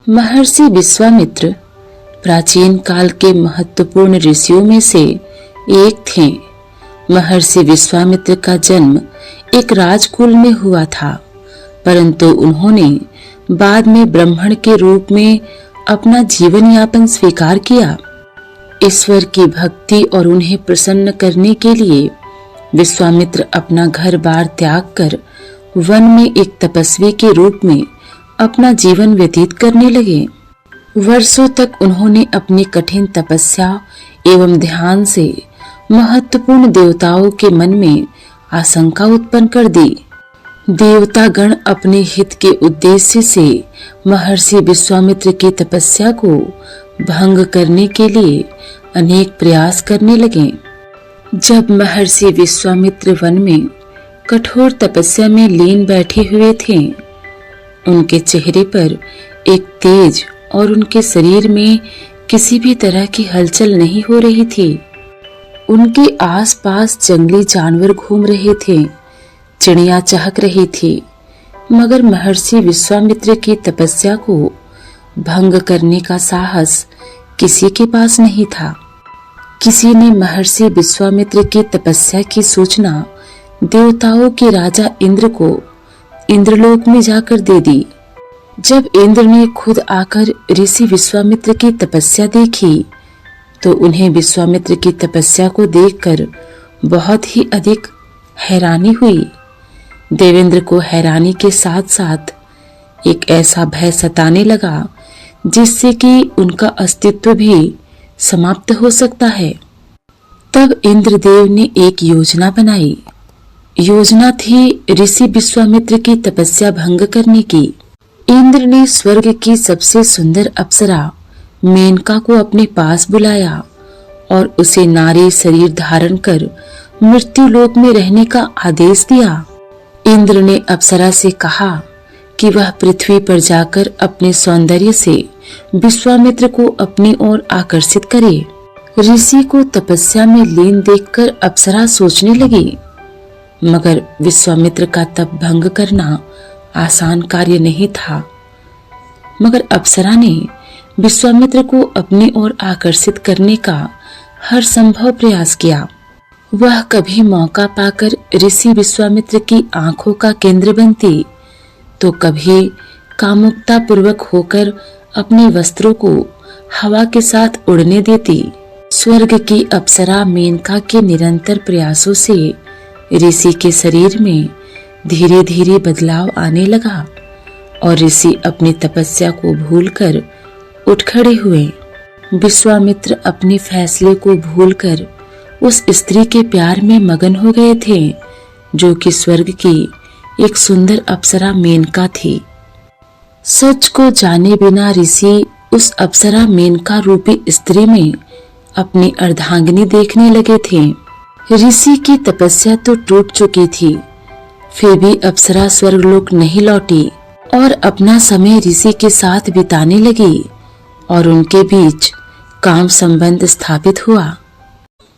महर्षि विश्वामित्र प्राचीन काल के महत्वपूर्ण ऋषियों में से एक थे। महर्षि विश्वामित्र का जन्म एक राजकुल में हुआ था, परंतु उन्होंने बाद में ब्राह्मण के रूप में अपना जीवन यापन स्वीकार किया। ईश्वर की भक्ति और उन्हें प्रसन्न करने के लिए विश्वामित्र अपना घर बार त्याग कर वन में एक तपस्वी के रूप में अपना जीवन व्यतीत करने लगे। वर्षों तक उन्होंने अपनी कठिन तपस्या एवं ध्यान से महत्वपूर्ण देवताओं के मन में आशंका उत्पन्न कर दी। देवतागण अपने हित के उद्देश्य से महर्षि विश्वामित्र की तपस्या को भंग करने के लिए अनेक प्रयास करने लगे। जब महर्षि विश्वामित्र वन में कठोर तपस्या में लीन बैठे हुए थे, उनके चेहरे पर एक तेज और उनके शरीर में किसी भी तरह की हलचल नहीं हो रही थी। उनके आसपास जंगली जानवर घूम रहे थे, चिड़िया चहक रही थी, मगर महर्षि विश्वामित्र की तपस्या को भंग करने का साहस किसी के पास नहीं था। किसी ने महर्षि विश्वामित्र की तपस्या की सूचना देवताओं के राजा इंद्र को इंद्रलोक में जाकर दे दी। जब इंद्र ने खुद आकर ऋषि विश्वामित्र की तपस्या देखी, तो उन्हें विश्वामित्र की तपस्या को देखकर बहुत ही अधिक हैरानी हुई। देवेंद्र को हैरानी के साथ साथ एक ऐसा भय सताने लगा जिससे कि उनका अस्तित्व भी समाप्त हो सकता है। तब इंद्रदेव ने एक योजना बनाई। योजना थी ऋषि विश्वामित्र की तपस्या भंग करने की। इंद्र ने स्वर्ग की सबसे सुंदर अप्सरा मेनका को अपने पास बुलाया और उसे नारी शरीर धारण कर मृत्यु लोक में रहने का आदेश दिया। इंद्र ने अप्सरा से कहा कि वह पृथ्वी पर जाकर अपने सौंदर्य से विश्वामित्र को अपनी ओर आकर्षित करे। ऋषि को तपस्या में लीन देखकर अप्सरा सोचने लगी, मगर विश्वामित्र का तप भंग करना आसान कार्य नहीं था। मगर अप्सरा ने विश्वामित्र को अपनी ओर आकर्षित करने का हर संभव प्रयास किया। वह कभी मौका पाकर ऋषि विश्वामित्र की आंखों का केंद्र बनती, तो कभी कामुकता पूर्वक होकर अपने वस्त्रों को हवा के साथ उड़ने देती। स्वर्ग की अप्सरा मेनका के निरंतर प्रयासों से ऋषि के शरीर में धीरे धीरे बदलाव आने लगा और ऋषि अपनी तपस्या को भूलकर उठ खड़े हुए। विश्वामित्र अपने फैसले को भूलकर उस स्त्री के प्यार में मगन हो गए थे, जो कि स्वर्ग की एक सुंदर अप्सरा मेनका थी। सच को जाने बिना ऋषि उस अप्सरा मेनका रूपी स्त्री में अपनी अर्धांगिनी देखने लगे थे। ऋषि की तपस्या तो टूट चुकी थी, फिर भी अप्सरा स्वर्गलोक नहीं लौटी और अपना समय ऋषि के साथ बिताने लगी और उनके बीच काम संबंध स्थापित हुआ।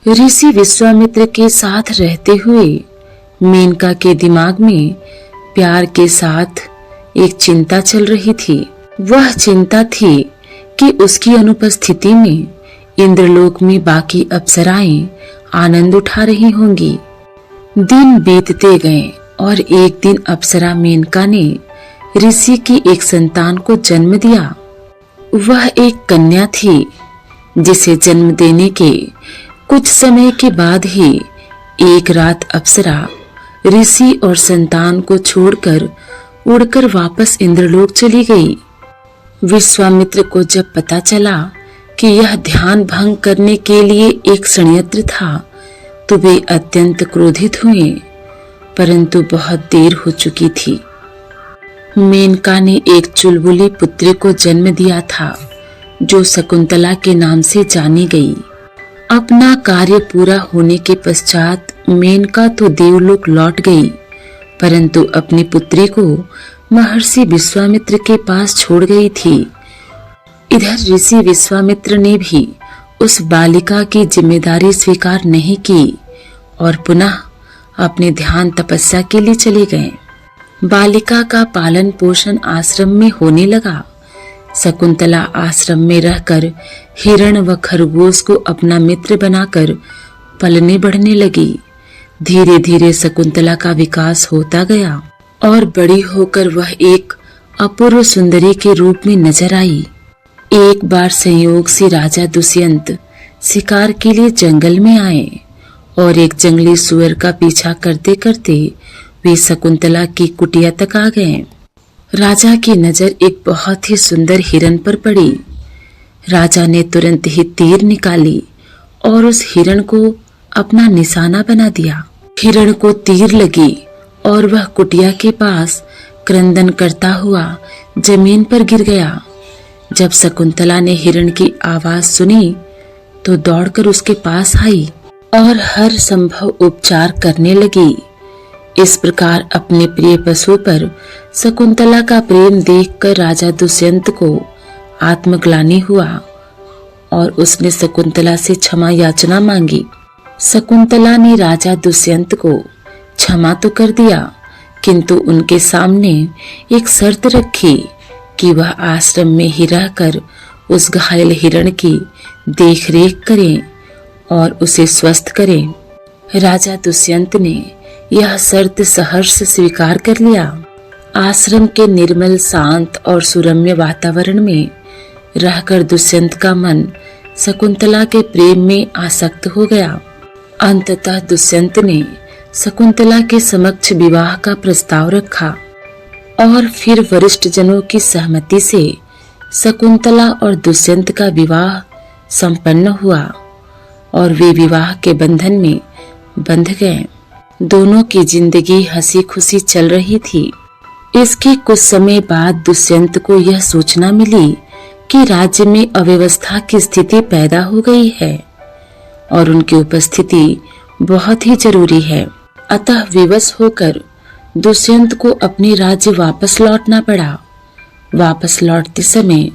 ऋषि विश्वामित्र के साथ रहते हुए मेनका के दिमाग में प्यार के साथ एक चिंता चल रही थी। वह चिंता थी कि उसकी अनुपस्थिति में इंद्रलोक में बाकी अप्सराएं आनंद उठा रही होंगी। दिन बीतते गए और एक दिन अप्सरा मेनका ने ऋषि की एक संतान को जन्म दिया। वह एक कन्या थी, जिसे जन्म देने के कुछ समय के बाद ही एक रात अप्सरा ऋषि और संतान को छोड़कर उड़कर वापस इंद्रलोक चली गई। विश्वामित्र को जब पता चला कि यह ध्यान भंग करने के लिए एक षड्यंत्र था, तो वे अत्यंत क्रोधित हुए, परंतु बहुत देर हो चुकी थी। मेनका ने एक चुलबुली पुत्री को जन्म दिया था, जो शकुंतला के नाम से जानी गई। अपना कार्य पूरा होने के पश्चात मेनका तो देवलोक लौट गई, परंतु अपनी पुत्री को महर्षि विश्वामित्र के पास छोड़ गई थी। इधर ऋषि विश्वामित्र ने भी उस बालिका की जिम्मेदारी स्वीकार नहीं की और पुनः अपने ध्यान तपस्या के लिए चले गए। बालिका का पालन पोषण आश्रम में होने लगा, शकुंतला आश्रम में रहकर हिरण व खरगोश को अपना मित्र बनाकर पलने बढ़ने लगी। धीरे धीरे शकुंतला का विकास होता गया और बड़ी होकर वह एक अपूर्व सुंदरी के रूप में नजर आई। एक बार संयोग से राजा दुष्यंत शिकार के लिए जंगल में आए और एक जंगली सुअर का पीछा करते करते वे शकुंतला की कुटिया तक आ गए। राजा की नजर एक बहुत ही सुंदर हिरण पर पड़ी। राजा ने तुरंत ही तीर निकाली और उस हिरण को अपना निशाना बना दिया। हिरण को तीर लगी और वह कुटिया के पास क्रंदन करता हुआ जमीन पर गिर गया। जब शकुंतला ने हिरण की आवाज सुनी तो दौड़कर उसके पास आई और हर संभव उपचार करने लगी। इस प्रकार अपने प्रिय पशु पर शकुंतला का प्रेम देखकर राजा दुष्यंत को आत्मग्लानि हुआ और उसने शकुंतला से क्षमा याचना मांगी। शकुंतला ने राजा दुष्यंत को क्षमा तो कर दिया, किंतु उनके सामने एक शर्त रखी कि वह आश्रम में ही रहकर उस घायल हिरण की देखरेख करें और उसे स्वस्थ करें। राजा दुष्यंत ने यह शर्त सहर्ष स्वीकार कर लिया। आश्रम के निर्मल, शांत और सुरम्य वातावरण में रहकर दुष्यंत का मन शकुंतला के प्रेम में आसक्त हो गया। अंततः दुष्यंत ने शकुंतला के समक्ष विवाह का प्रस्ताव रखा और फिर वरिष्ठ जनों की सहमति से शकुंतला और दुष्यंत का विवाह संपन्न हुआ और वे विवाह के बंधन में बंध गए। दोनों की जिंदगी हंसी खुशी चल रही थी। इसके कुछ समय बाद दुष्यंत को यह सूचना मिली कि राज्य में अव्यवस्था की स्थिति पैदा हो गई है और उनकी उपस्थिति बहुत ही जरूरी है। अतः विवश होकर दुष्यंत को अपने राज्य वापस लौटना पड़ा। वापस लौटते समय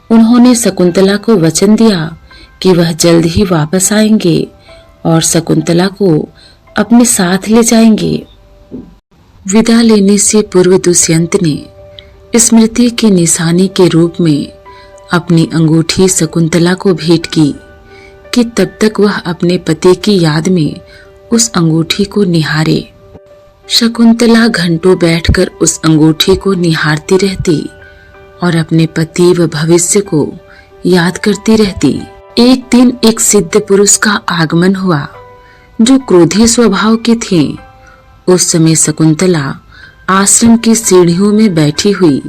उन्होंने शकुंतला को वचन दिया कि वह जल्द ही वापस आएंगे और शकुंतला को अपने साथ ले जाएंगे। विदा लेने से पूर्व दुष्यंत ने स्मृति की निशानी के रूप में अपनी अंगूठी शकुंतला को भेंट की कि तब तक वह अपने पति की याद में उस अंगूठी को निहारे। शकुंतला घंटों बैठकर उस अंगूठी को निहारती रहती और अपने पति व भविष्य को याद करती रहती। एक दिन एक सिद्ध पुरुष का आगमन हुआ जो क्रोधी स्वभाव के थे। उस समय शकुंतला आश्रम की सीढ़ियों में बैठी हुई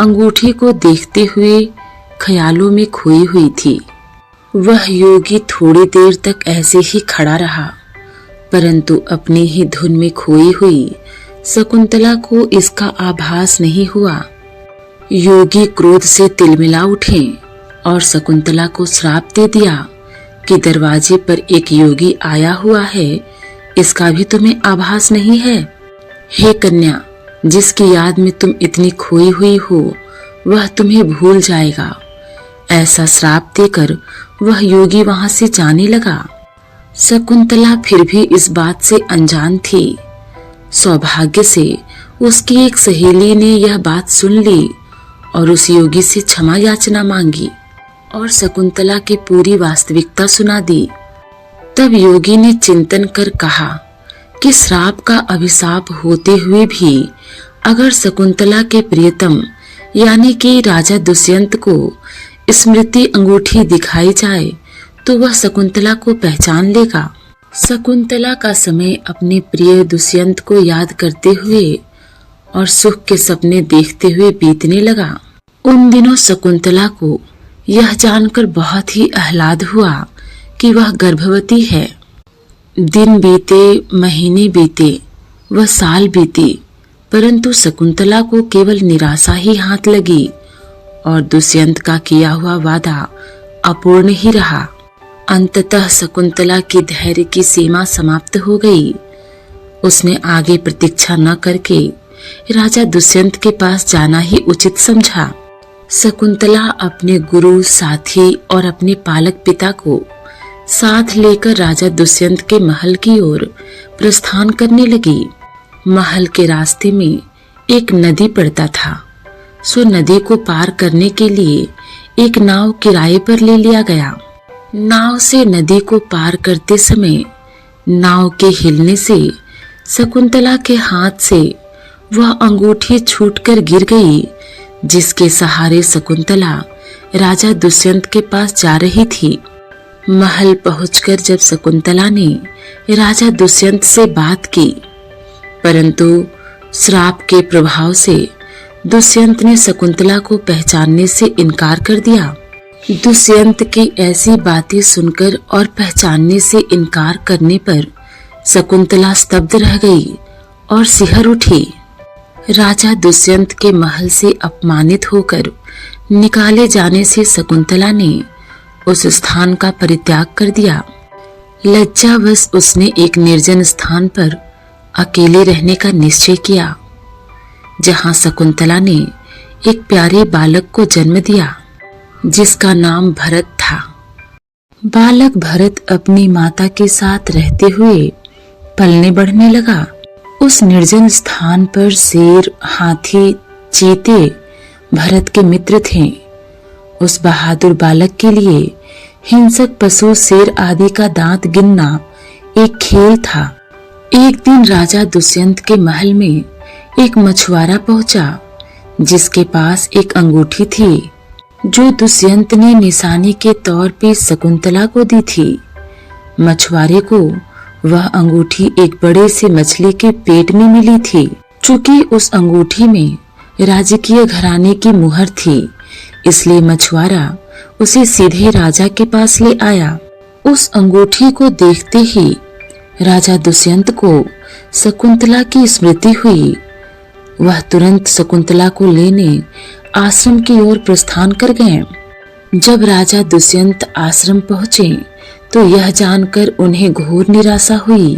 अंगूठी को देखते हुए ख्यालों में खोई हुई थी। वह योगी थोड़ी देर तक ऐसे ही खड़ा रहा, परंतु अपनी ही धुन में खोई हुई शकुंतला को इसका आभास नहीं हुआ। योगी क्रोध से तिलमिला उठे और शकुंतला को श्राप दे दिया कि दरवाजे पर एक योगी आया हुआ है, इसका भी तुम्हें आभास नहीं है। हे कन्या, जिसकी याद में तुम इतनी खोई हुई हो वह तुम्हें भूल जाएगा। ऐसा श्राप देकर वह योगी वहां से जाने लगा। शकुंतला फिर भी इस बात से अनजान थी। सौभाग्य से उसकी एक सहेली ने यह बात सुन ली और उस योगी से क्षमा याचना मांगी और शकुंतला की पूरी वास्तविकता सुना दी। तब योगी ने चिंतन कर कहा कि श्राप का अभिशाप होते हुए भी अगर शकुंतला के प्रियतम यानी कि राजा दुष्यंत को स्मृति अंगूठी दिखाई जाए तो वह शकुंतला को पहचान लेगा। शकुंतला का समय अपने प्रिय दुष्यंत को याद करते हुए और सुख के सपने देखते हुए बीतने लगा। उन दिनों शकुंतला को यह जानकर बहुत ही आह्लाद हुआ कि वह गर्भवती है। दिन बीते, महीने बीते, वह साल बीते, परंतु शकुंतला को केवल निराशा ही हाथ लगी और दुष्यंत का किया हुआ वादा अपूर्ण ही रहा। अंततः शकुंतला की धैर्य की सीमा समाप्त हो गई। उसने आगे प्रतीक्षा न करके राजा दुष्यंत के पास जाना ही उचित समझा। शकुंतला अपने गुरु, साथी और अपने पालक पिता को साथ लेकर राजा दुष्यंत के महल की ओर प्रस्थान करने लगी। महल के रास्ते में एक नदी पड़ता था। सो नदी को पार करने के लिए एक नाव किराए पर ले लिया गया। नाव से नदी को पार करते समय नाव के हिलने से शकुंतला के हाथ से वह अंगूठी छूटकर गिर गई, जिसके सहारे शकुंतला राजा दुष्यंत के पास जा रही थी। महल पहुंचकर जब शकुंतला ने राजा दुष्यंत से बात की, परंतु श्राप के प्रभाव से दुष्यंत ने शकुंतला को पहचानने से इनकार कर दिया। दुष्यंत की ऐसी बातें सुनकर और पहचानने से इनकार करने पर शकुंतला स्तब्ध रह गई और सिहर उठी। राजा दुष्यंत के महल से अपमानित होकर निकाले जाने से शकुंतला ने उस स्थान का परित्याग कर दिया। लज्जावश उसने एक निर्जन स्थान पर अकेले रहने का निश्चय किया, जहां शकुंतला ने एक प्यारे बालक को जन्म दिया, जिसका नाम भरत था। बालक भरत अपनी माता के साथ रहते हुए पलने बढ़ने लगा। उस निर्जन स्थान पर शेर, हाथी, चीते भरत के मित्र थे। उस बहादुर बालक के लिए हिंसक पशु शेर आदि का दांत गिनना एक खेल था। एक दिन राजा दुष्यंत के महल में एक मछुआरा पहुंचा, जिसके पास एक अंगूठी थी, जो दुष्यंत ने निशानी के तौर पे शकुंतला को दी थी। मछुआरे को वह अंगूठी एक बड़े से मछली के पेट में मिली थी। चूंकि उस अंगूठी में राजकीय घराने की मुहर थी, इसलिए मछुआरा उसे सीधे राजा के पास ले आया। उस अंगूठी को देखते ही राजा दुष्यंत को शकुंतला की स्मृति हुई। वह तुरंत शकुंतला को लेने आश्रम की ओर प्रस्थान कर गए। जब राजा दुष्यंत आश्रम पहुंचे तो यह जानकर उन्हें घोर निराशा हुई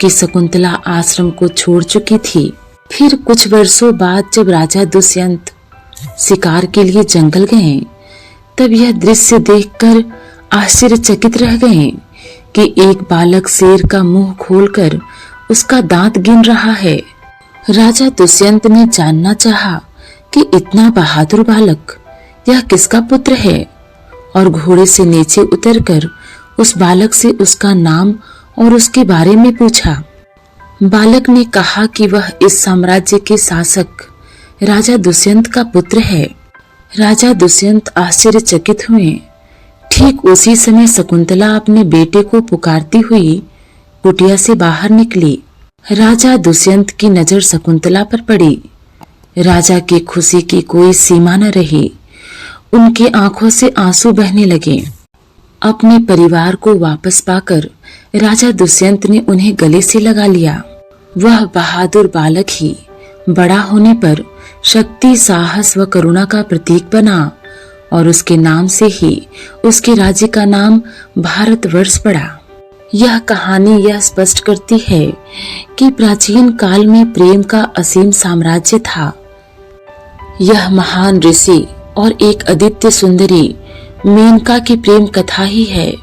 कि शकुंतला आश्रम को छोड़ चुकी थी। फिर कुछ वर्षों बाद जब राजा दुष्यंत शिकार के लिए जंगल गए, तब यह दृश्य देखकर आश्चर्यचकित रह गए कि एक बालक शेर का मुंह खोलकर उसका दांत गिन रहा है। राजा दुष्यंत ने जानना चाहा कि इतना बहादुर बालक यह किसका पुत्र है, और घोड़े से नीचे उतरकर उस बालक से उसका नाम और उसके बारे में पूछा। बालक ने कहा कि वह इस साम्राज्य के शासक राजा दुष्यंत का पुत्र है। राजा दुष्यंत आश्चर्यचकित हुए। ठीक उसी समय शकुंतला अपने बेटे को पुकारती हुई कुटिया से बाहर निकली। राजा दुष्यंत की नजर शकुंतला पर पड़ी। राजा की खुशी की कोई सीमा न रही। उनकी आंखों से आंसू बहने लगे। अपने परिवार को वापस पाकर राजा दुष्यंत ने उन्हें गले से लगा लिया। वह बहादुर बालक ही बड़ा होने पर शक्ति, साहस व करुणा का प्रतीक बना और उसके नाम से ही उसके राज्य का नाम भारतवर्ष पड़ा। यह कहानी यह स्पष्ट करती है कि प्राचीन काल में प्रेम का असीम साम्राज्य था। यह महान ऋषि और एक अद्वितीय सुंदरी मेनका की प्रेम कथा ही है,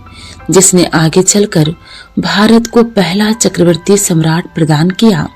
जिसने आगे चलकर भारत को पहला चक्रवर्ती सम्राट प्रदान किया।